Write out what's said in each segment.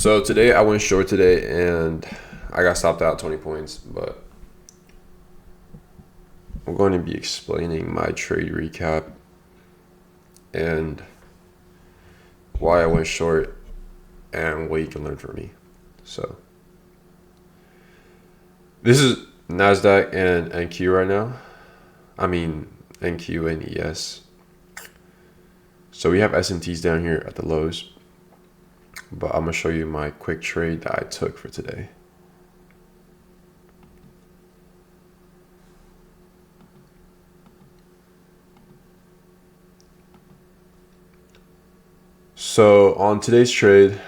So today I went short today and I got stopped out 20 points, but I'm going to be explaining my trade recap and why I went short and what you can learn from me. So this is NASDAQ and NQ right now. I mean NQ and ES. So we have SMTs down here at the lows, but I'm going to show you my quick trade that I took for today. So on today's trade,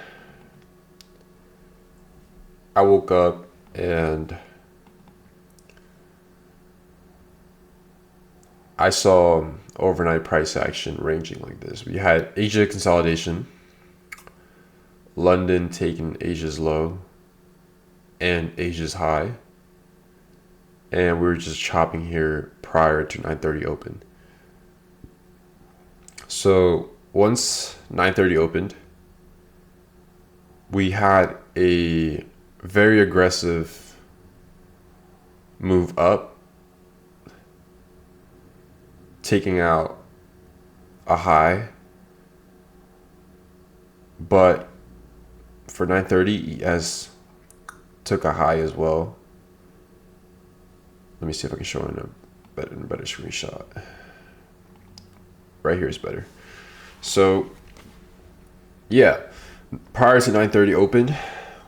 I woke up and I saw overnight price action ranging like this. We had Asia consolidation, London taking Asia's low and Asia's high, and we were just chopping here prior to 9:30 open. So once 9:30 opened, we had a very aggressive move up, taking out a high, but for 9:30 ES took a high as well. Let me see if I can show in a better screenshot. Right here is better. So yeah, prior to 9:30 opened,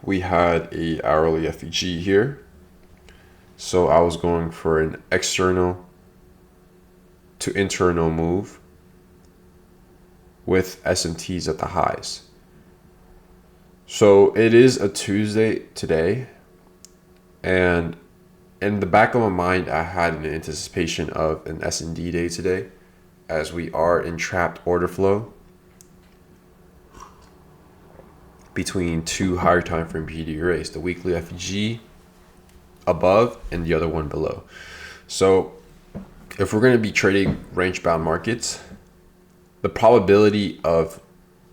we had a hourly FEG here. So I was going for an external to internal move with SMTs at the highs. So it is a Tuesday today, and in the back of my mind, I had an anticipation of an S&D day today, as we are in trapped order flow between two higher time frame PD arrays, the weekly FEG above and the other one below. So if we're going to be trading range bound markets, the probability of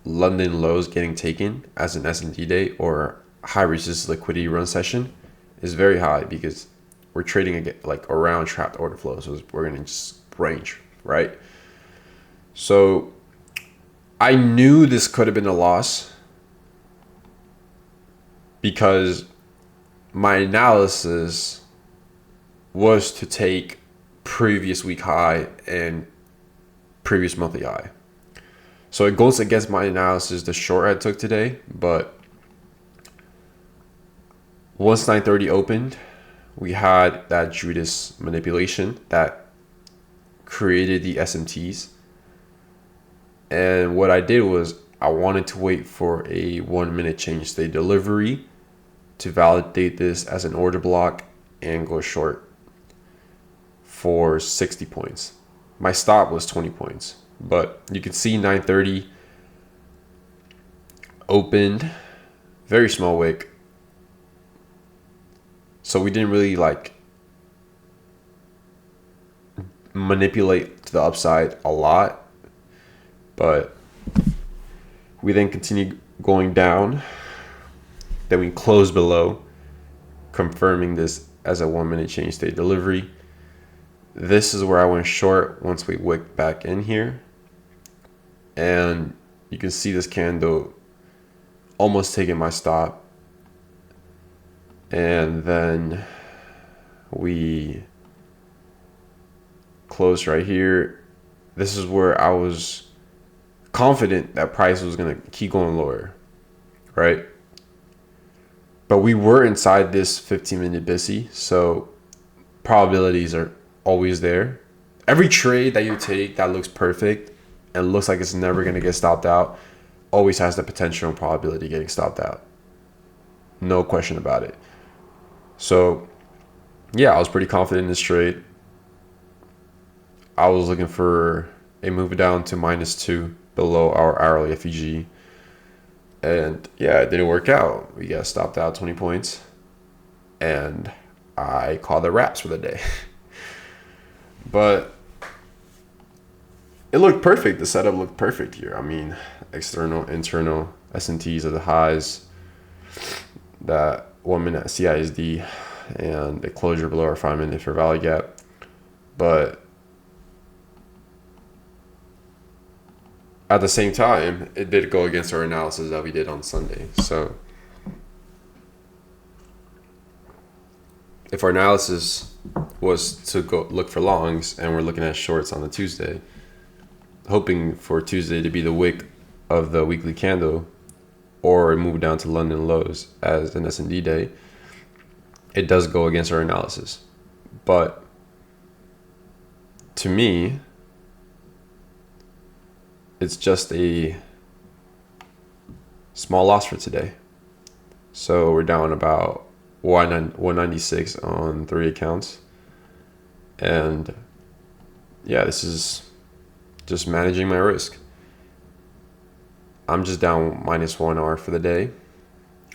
London lows getting taken as an S&D day or high resistance liquidity run session is very high, because we're trading like around trapped order flow. So we're going to just range, right? So I knew this could have been a loss because my analysis was to take previous week high and previous monthly high. So it goes against my analysis, the short I took today, but once 9:30 opened, we had that Judas manipulation that created the SMTs. And what I did was I wanted to wait for a 1 minute change state delivery to validate this as an order block and go short for 60 points. My stop was 20 points, but you can see 9:30 opened, very small wick. So we didn't really like manipulate to the upside a lot, but we then continued going down. Then we closed below, confirming this as a 1 minute change state delivery. This is where I went short once we wicked back in here. And you can see this candle almost taking my stop. And then we closed right here. This is where I was confident that price was going to keep going lower, right? But we were inside this 15-minute BISI, so probabilities are always there. Every trade that you take that looks perfect and looks like it's never going to get stopped out always has the potential and probability of getting stopped out. No question about it. So yeah, I was pretty confident in this trade. I was looking for a move down to -2 below our hourly FEG. And yeah, it didn't work out. We got stopped out 20 points. And I called the wraps for the day. But it looked perfect. The setup looked perfect here. I mean, external, internal, S&Ts at the highs. that 1 minute CISD and a closure below our 5 minute fair value gap. But at the same time, it did go against our analysis that we did on Sunday. So if our analysis was to go look for longs and we're looking at shorts on the Tuesday, hoping for Tuesday to be the wick of the weekly candle or move down to London lows as an S&D day, it does go against our analysis. But to me, it's just a small loss for today. So we're down about 196 on 3 accounts. And yeah, this is just managing my risk. I'm just down -1 R for the day.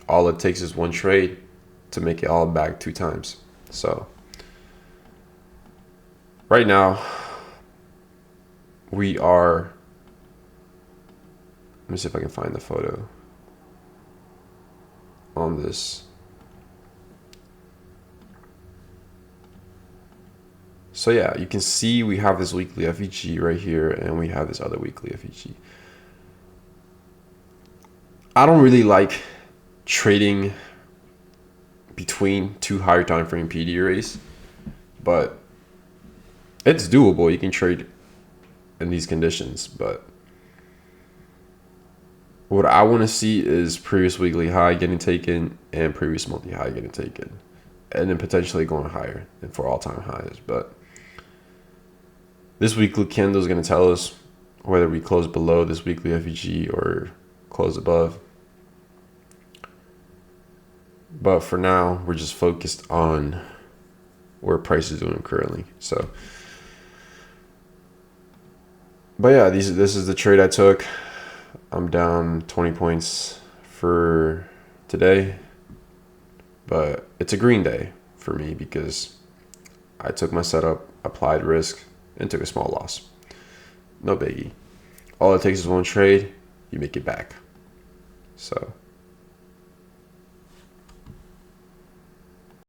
All it takes is one trade to make it all back 2 times. So right now we are, let me see if I can find the photo on this. So yeah, you can see we have this weekly FEG right here, and we have this other weekly FEG. I don't really like trading between 2 higher time frame PD arrays, but it's doable. You can trade in these conditions, but what I want to see is previous weekly high getting taken and previous monthly high getting taken, and then potentially going higher than for all-time highs. But this weekly candle is going to tell us whether we close below this weekly FEG or close above. But for now, we're just focused on where price is doing currently. So, but yeah, this is the trade I took. I'm down 20 points for today, but it's a green day for me because I took my setup, applied risk, and took a small loss. No biggie. All it takes is one trade, you make it back. So